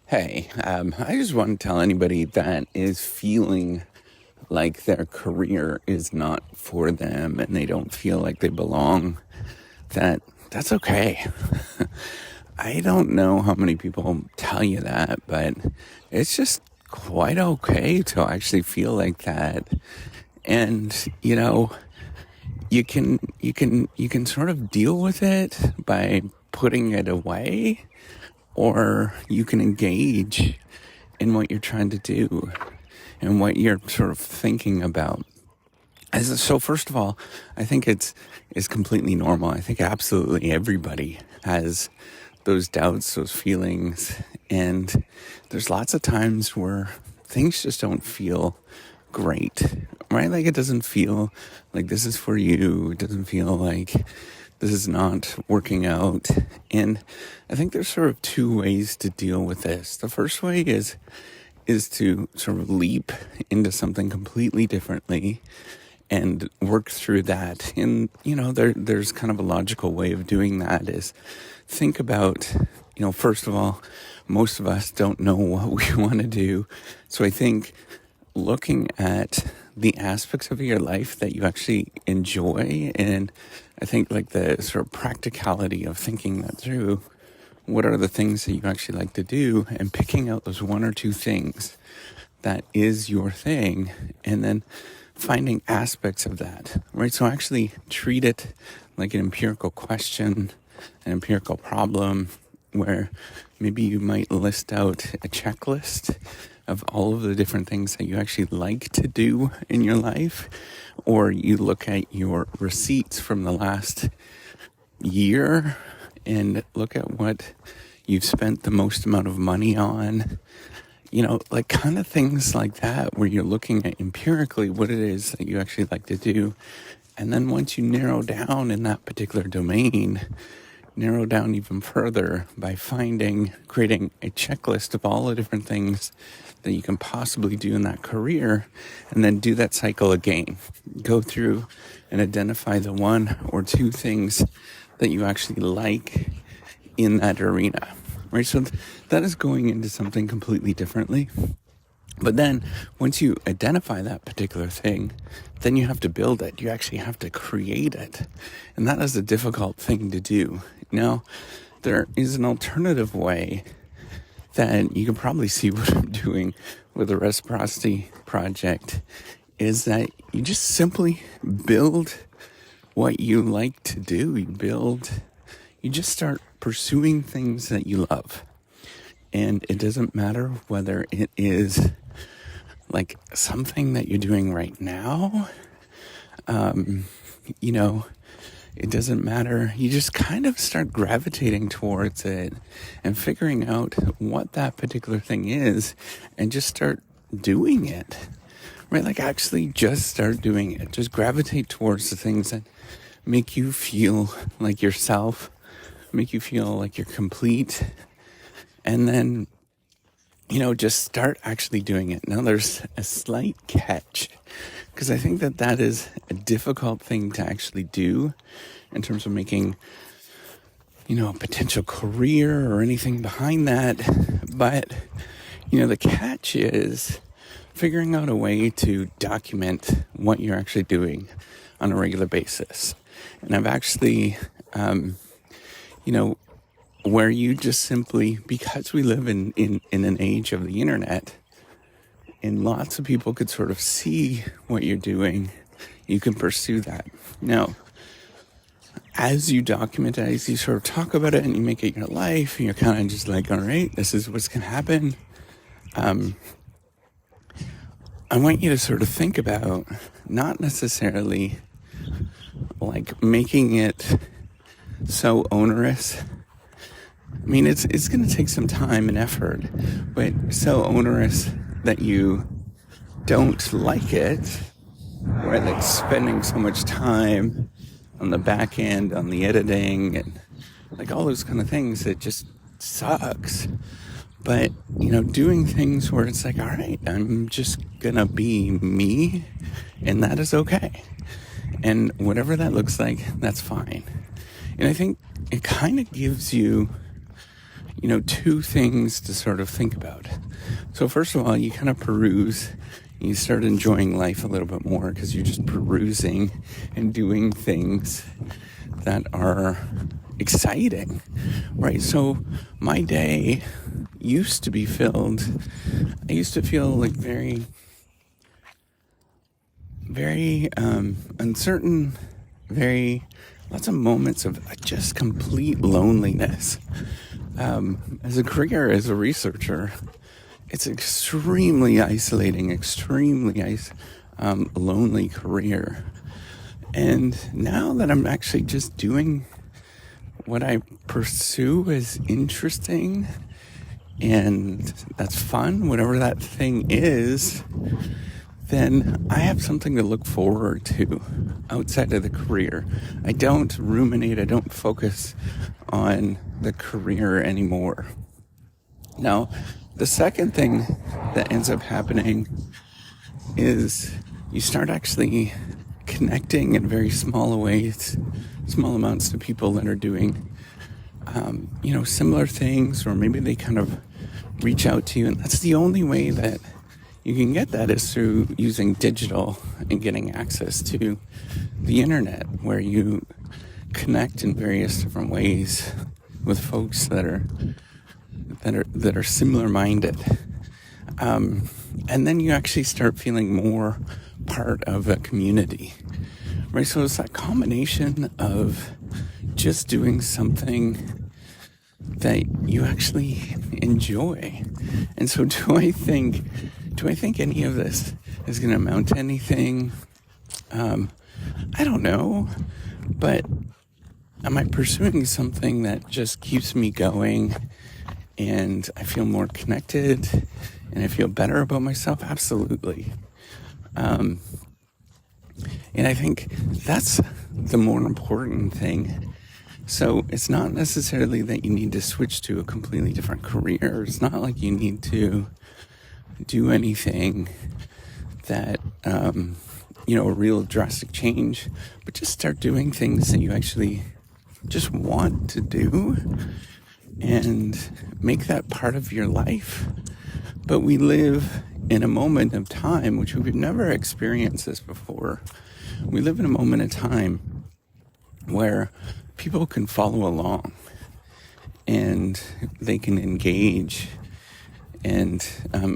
Hey, I just want to tell anybody that is feeling like their career is not for them and they don't feel like they belong, that's okay. I don't know how many people tell you that, but it's just quite okay to actually feel like that. And, you can sort of deal with it by putting it away, or you can engage in what you're trying to do and what you're sort of thinking about. So first of all, I think it's completely normal. I think absolutely everybody has those doubts, those feelings, and there's lots of times where things just don't feel great, right? Like it doesn't feel like this is for you. It doesn't feel like this is not working out. And I think there's sort of two ways to deal with this. The first way is to sort of leap into something completely differently and work through that. And, there's kind of a logical way of doing that is think about, first of all, most of us don't know what we want to do. So I think looking at the aspects of your life that you actually enjoy, and I think like the sort of practicality of thinking that through, what are the things that you actually like to do, and picking out those one or two things that is your thing, and then finding aspects of that, right? So actually treat it like an empirical question, an empirical problem, where maybe you might list out a checklist of all of the different things that you actually like to do in your life, or you look at your receipts from the last year and look at what you've spent the most amount of money on, like kind of things like that, where you're looking at empirically what it is that you actually like to do. And then once you narrow down in that particular domain, narrow down even further by creating a checklist of all the different things that you can possibly do in that career, and then do that cycle again. Go through and identify the one or two things that you actually like in that arena, right? So that is going into something completely differently. But then once you identify that particular thing, then you have to build it. You actually have to create it. And that is a difficult thing to do. Now, there is an alternative way that you can probably see what I'm doing with the reciprocity project, is that you just simply build what you like to do. You just start pursuing things that you love. And it doesn't matter whether it is like something that you're doing right now. It doesn't matter. You just kind of start gravitating towards it and figuring out what that particular thing is, and just start doing it, right? Like actually just start doing it. Just gravitate towards the things that make you feel like yourself, make you feel like you're complete. And then, just start actually doing it. Now there's a slight catch, because I think that is a difficult thing to actually do in terms of making, a potential career or anything behind that. But, the catch is figuring out a way to document what you're actually doing on a regular basis. And I've actually, where you just simply, because we live in an age of the internet, and lots of people could sort of see what you're doing, you can pursue that. Now, as you document it, as you sort of talk about it and you make it your life, and you're kind of just like, all right, this is what's going to happen. I want you to sort of think about not necessarily like making it so onerous. I mean, it's going to take some time and effort, but so onerous that you don't like it, right? Like spending so much time on the back end, on the editing, and like all those kind of things, it just sucks. But, doing things where it's like, all right, I'm just going to be me, and that is okay. And whatever that looks like, that's fine. And I think it kind of gives you, two things to sort of think about. So first of all, you kind of peruse, you start enjoying life a little bit more because you're just perusing and doing things that are exciting, right? So my day used to be filled, I used to feel like very, very uncertain, lots of moments of just complete loneliness. As a career, as a researcher, it's extremely isolating, lonely career. And now that I'm actually just doing what I pursue as interesting and that's fun, whatever that thing is, then I have something to look forward to outside of the career. I don't ruminate, I don't focus on the career anymore. Now, the second thing that ends up happening is you start actually connecting in very small ways, small amounts to people that are doing, similar things, or maybe they kind of reach out to you. And that's the only way that you can get that is through using digital and getting access to the internet, where you connect in various different ways with folks that are similar minded. And then you actually start feeling more part of a community, right? So it's that combination of just doing something that you actually enjoy. And so do I think any of this is going to amount to anything? I don't know, but am I pursuing something that just keeps me going and I feel more connected and I feel better about myself? Absolutely. And I think that's the more important thing. So it's not necessarily that you need to switch to a completely different career. It's not like you need to do anything that, a real drastic change, but just start doing things that you actually just want to do and make that part of your life. But we live in a moment of time, which we've never experienced this before. We live in a moment of time where people can follow along and they can engage and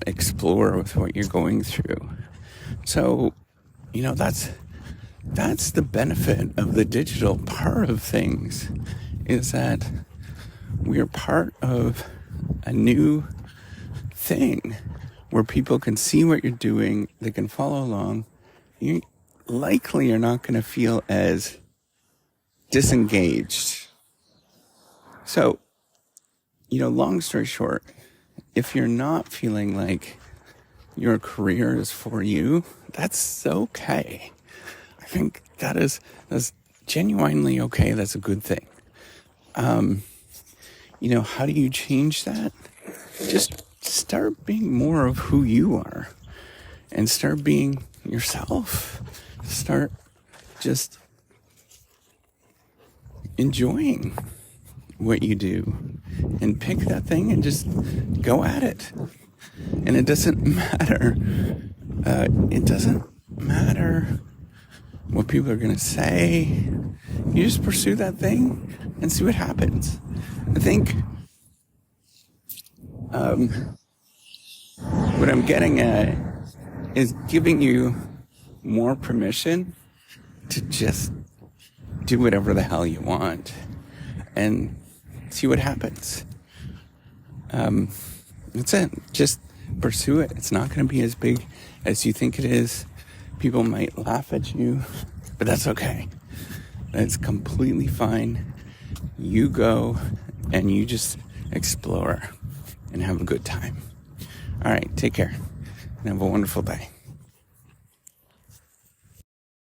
explore with what you're going through. So, that's the benefit of the digital part of things, is that we're part of a new thing where people can see what you're doing, they can follow along. You likely are not going to feel as disengaged. So, long story short, if you're not feeling like your career is for you, that's okay. I think that's genuinely okay. That's a good thing. How do you change that? Just start being more of who you are and start being yourself. Start just enjoying what you do and pick that thing and just go at it. And it doesn't matter. It doesn't matter what people are going to say. You just pursue that thing and see what happens. I think what I'm getting at is giving you more permission to just do whatever the hell you want and see what happens. That's it. Just pursue it. It's not going to be as big as you think it is. People might laugh at you, but that's okay. That's completely fine. You go and you just explore and have a good time. All right, take care and have a wonderful day.